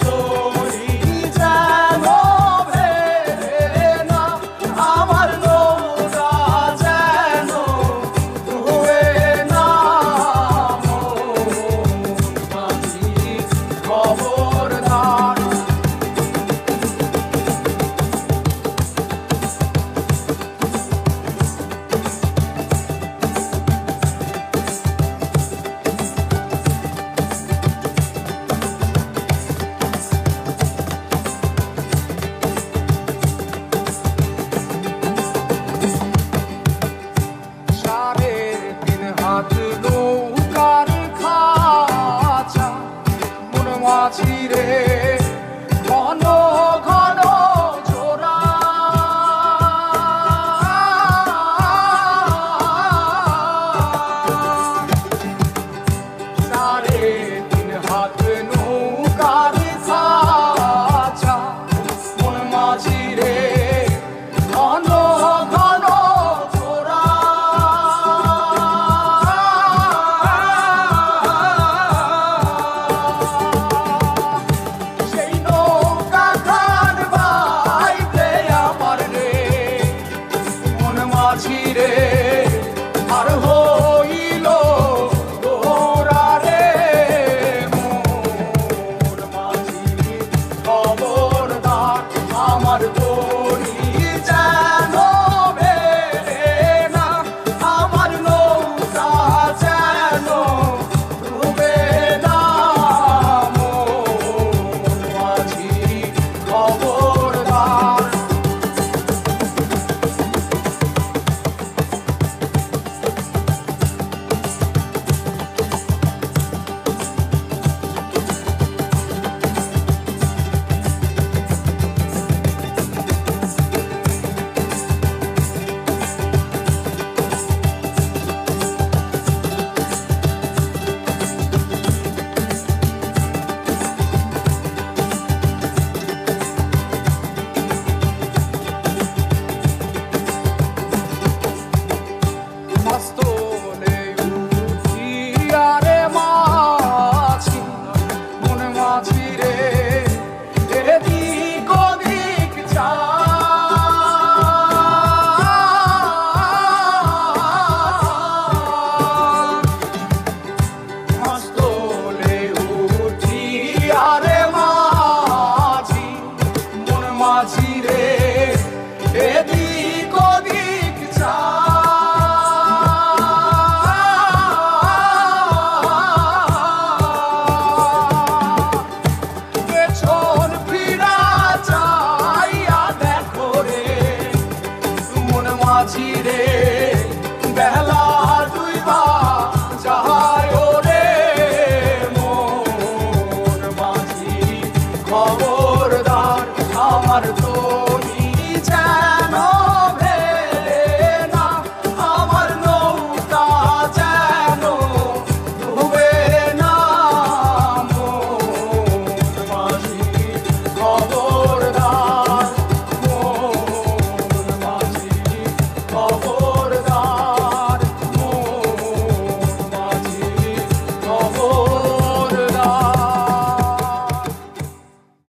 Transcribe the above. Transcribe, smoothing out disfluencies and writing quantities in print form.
তরি যেন ভেড়ে না, আমার নৌকা যেন ডুবে না। মাঝি খবরদার। নৌকার খাঁচা মন মাঝি রে, ঘন ঘন জোড়া। সাড়ে তিন হাত নৌকার খাঁচা মন মাঝি রে, ঘন ঘন জোড়া। মাঝিরে আর হইল গোরা রে, মোর মাঝি খবরদার। আমার তরি যেন ভেড়ে না, আমার নৌকা যেন ডুবে না। মোর মাঝি খবরদার। মাস্তলে উঠিয়া রে মাঝি, মন মাঝি রে, এদিক ওদিক যায়। মাস্তলে উঠিয়া রে মাঝি, মন মাঝি রে, এদিক ওদিক যায়। মাঝিরে বেলা দুইবা যায় রে, মোর মাঝি খবর।